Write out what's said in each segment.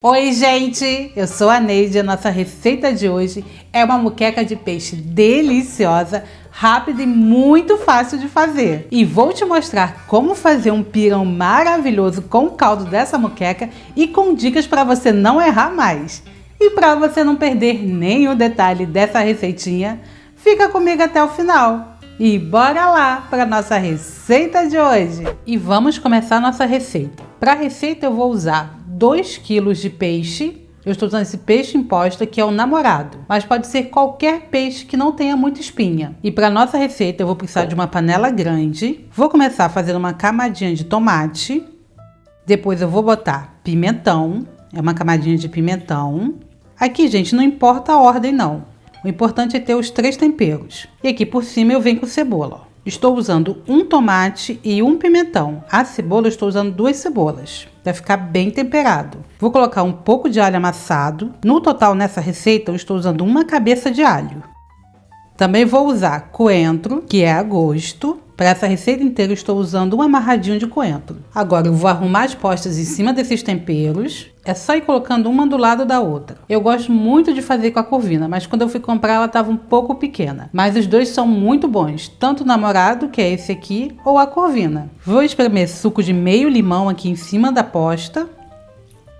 Oi gente, eu sou a Neide e a nossa receita de hoje é uma moqueca de peixe deliciosa, rápida e muito fácil de fazer. E vou te mostrar como fazer um pirão maravilhoso com o caldo dessa moqueca e com dicas para você não errar mais. E para você não perder nenhum detalhe dessa receitinha, fica comigo até o final. E bora lá para nossa receita de hoje! E vamos começar a nossa receita. Para a receita eu vou usar 2 kg de peixe. Eu estou usando esse peixe imposta que é o namorado, mas pode ser qualquer peixe que não tenha muita espinha. E para nossa receita eu vou precisar de uma panela grande. Vou começar fazendo uma camadinha de tomate. Depois eu vou botar pimentão, é uma camadinha de pimentão. Aqui, gente, não importa a ordem não. O importante é ter os 3 temperos. E aqui por cima eu venho com cebola, ó. Estou usando um tomate e um pimentão. A cebola eu estou usando 2 cebolas, para ficar bem temperado. Vou colocar um pouco de alho amassado. No total nessa receita eu estou usando uma cabeça de alho. Também vou usar coentro, que é a gosto. Para essa receita inteira eu estou usando um amarradinho de coentro. Agora eu vou arrumar as postas em cima desses temperos. É só ir colocando uma do lado da outra. Eu gosto muito de fazer com a corvina, mas quando eu fui comprar ela estava um pouco pequena. Mas os dois são muito bons, tanto o namorado, que é esse aqui, ou a corvina. Vou espremer suco de meio limão aqui em cima da posta.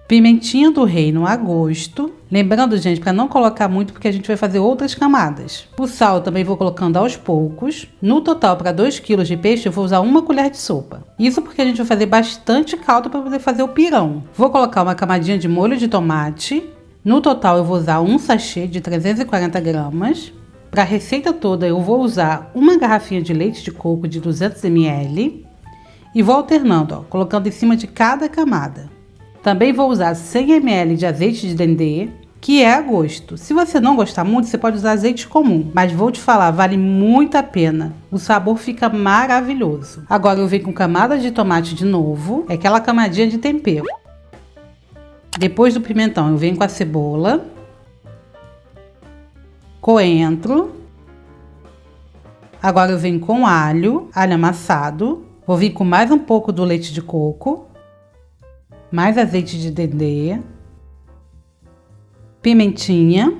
Pimentinha do reino a gosto. Lembrando, gente, para não colocar muito porque a gente vai fazer outras camadas. O sal eu também vou colocando aos poucos. No total, para 2 kg de peixe, eu vou usar uma colher de sopa. Isso porque a gente vai fazer bastante caldo para poder fazer o pirão. Vou colocar uma camadinha de molho de tomate. No total, eu vou usar um sachê de 340 gramas. Para a receita toda, eu vou usar uma garrafinha de leite de coco de 200 ml. E vou alternando, ó, colocando em cima de cada camada. Também vou usar 100 ml de azeite de dendê, que é a gosto. Se você não gostar muito, você pode usar azeite comum, mas vou te falar, vale muito a pena. O sabor fica maravilhoso. Agora eu venho com camada de tomate de novo, é aquela camadinha de tempero. Depois do pimentão eu venho com a cebola, coentro. Agora eu venho com alho amassado. Vou vir com mais um pouco do leite de coco. Mais azeite de dendê, pimentinha,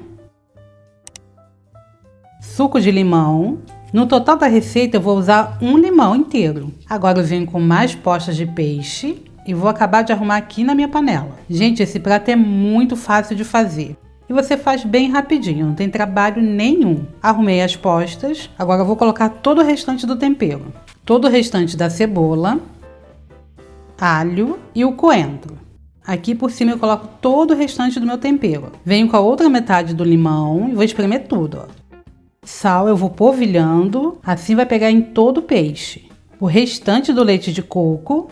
suco de limão. No total da receita eu vou usar um limão inteiro. Agora eu venho com mais postas de peixe e vou acabar de arrumar aqui na minha panela. Gente, esse prato é muito fácil de fazer. E você faz bem rapidinho, não tem trabalho nenhum. Arrumei as postas, agora eu vou colocar todo o restante do tempero. Todo o restante da cebola, alho e o coentro. Aqui por cima eu coloco todo o restante do meu tempero. Venho com a outra metade do limão e vou espremer tudo, ó. Sal eu vou polvilhando, assim vai pegar em todo o peixe. O restante do leite de coco.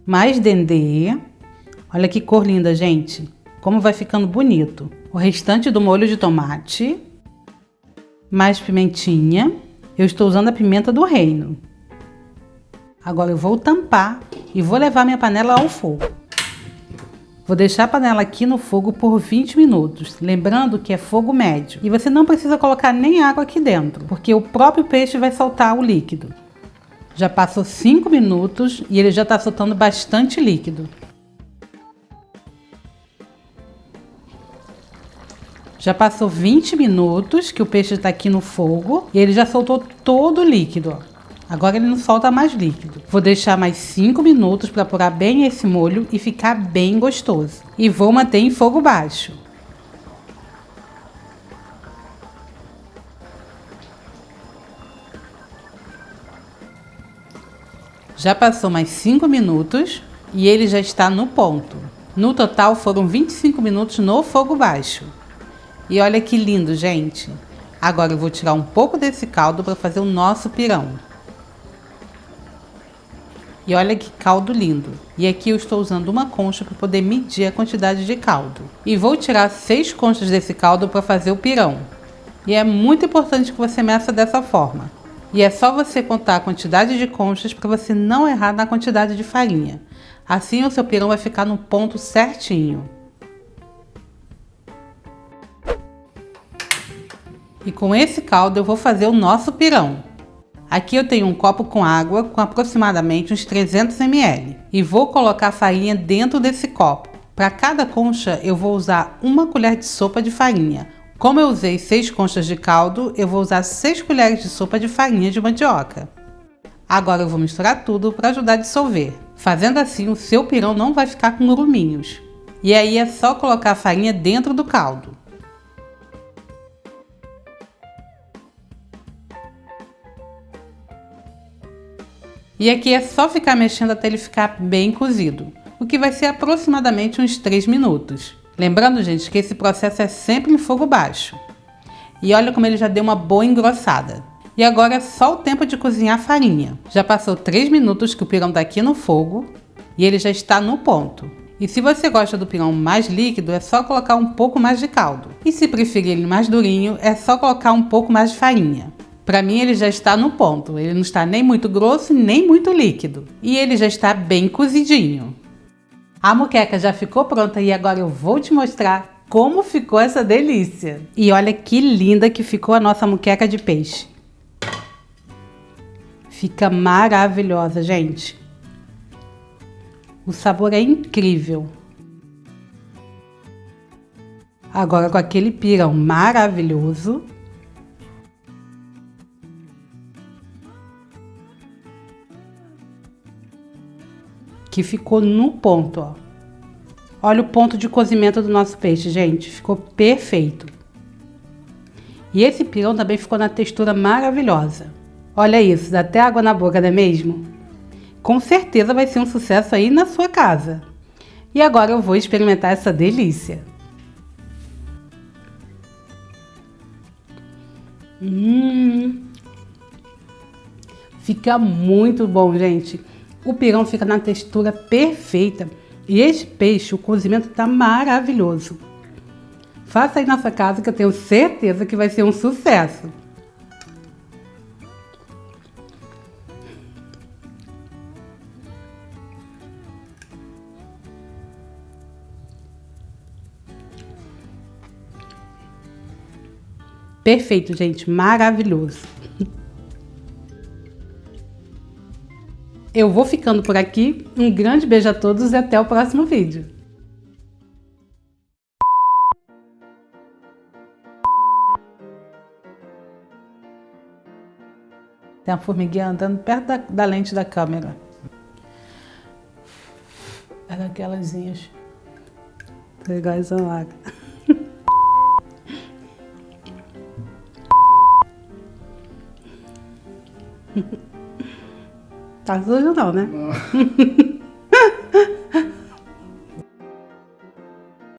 Mais dendê. Olha que cor linda, gente. Como vai ficando bonito. O restante do molho de tomate. Mais pimentinha. Eu estou usando a pimenta do reino. Agora eu vou tampar e vou levar minha panela ao fogo. Vou deixar a panela aqui no fogo por 20 minutos, lembrando que é fogo médio. E você não precisa colocar nem água aqui dentro, porque o próprio peixe vai soltar o líquido. Já passou 5 minutos e ele já está soltando bastante líquido. Já passou 20 minutos que o peixe está aqui no fogo e ele já soltou todo o líquido, ó. Agora ele não solta mais líquido. Vou deixar mais 5 minutos para apurar bem esse molho e ficar bem gostoso. E vou manter em fogo baixo. Já passou mais 5 minutos e ele já está no ponto. No total foram 25 minutos no fogo baixo. E olha que lindo, gente. Agora eu vou tirar um pouco desse caldo para fazer o nosso pirão. E olha que caldo lindo. E aqui eu estou usando uma concha para poder medir a quantidade de caldo. E vou tirar 6 conchas desse caldo para fazer o pirão. E é muito importante que você meça dessa forma. E é só você contar a quantidade de conchas para você não errar na quantidade de farinha. Assim o seu pirão vai ficar no ponto certinho. E com esse caldo eu vou fazer o nosso pirão. Aqui eu tenho um copo com água com aproximadamente uns 300 ml e vou colocar a farinha dentro desse copo. Para cada concha eu vou usar 1 colher de sopa de farinha. Como eu usei 6 conchas de caldo, eu vou usar 6 colheres de sopa de farinha de mandioca. Agora eu vou misturar tudo para ajudar a dissolver. Fazendo assim, o seu pirão não vai ficar com gruminhos. E aí é só colocar a farinha dentro do caldo. E aqui é só ficar mexendo até ele ficar bem cozido, o que vai ser aproximadamente uns 3 minutos. Lembrando, gente, que esse processo é sempre em fogo baixo. E olha como ele já deu uma boa engrossada. E agora é só o tempo de cozinhar a farinha. Já passou 3 minutos que o pirão está aqui no fogo e ele já está no ponto. E se você gosta do pirão mais líquido, é só colocar um pouco mais de caldo. E se preferir ele mais durinho, é só colocar um pouco mais de farinha. Para mim ele já está no ponto, ele não está nem muito grosso nem muito líquido. E ele já está bem cozidinho. A moqueca já ficou pronta e agora eu vou te mostrar como ficou essa delícia. E olha que linda que ficou a nossa moqueca de peixe. Fica maravilhosa, gente. O sabor é incrível. Agora com aquele pirão maravilhoso. Que ficou no ponto, ó. Olha o ponto de cozimento do nosso peixe, gente. Ficou perfeito. E esse pirão também ficou na textura maravilhosa. Olha isso, dá até água na boca, não é mesmo? Com certeza vai ser um sucesso aí na sua casa. E agora eu vou experimentar essa delícia. Fica muito bom, gente. O pirão fica na textura perfeita. E este peixe, o cozimento tá maravilhoso. Faça aí na sua casa que eu tenho certeza que vai ser um sucesso. Perfeito, gente, maravilhoso. Eu vou ficando por aqui, um grande beijo a todos e até o próximo vídeo. Tem uma formiguinha andando perto da lente da câmera. É daquelasinhas. Iguais a lá. Tá sujo não, né? Não.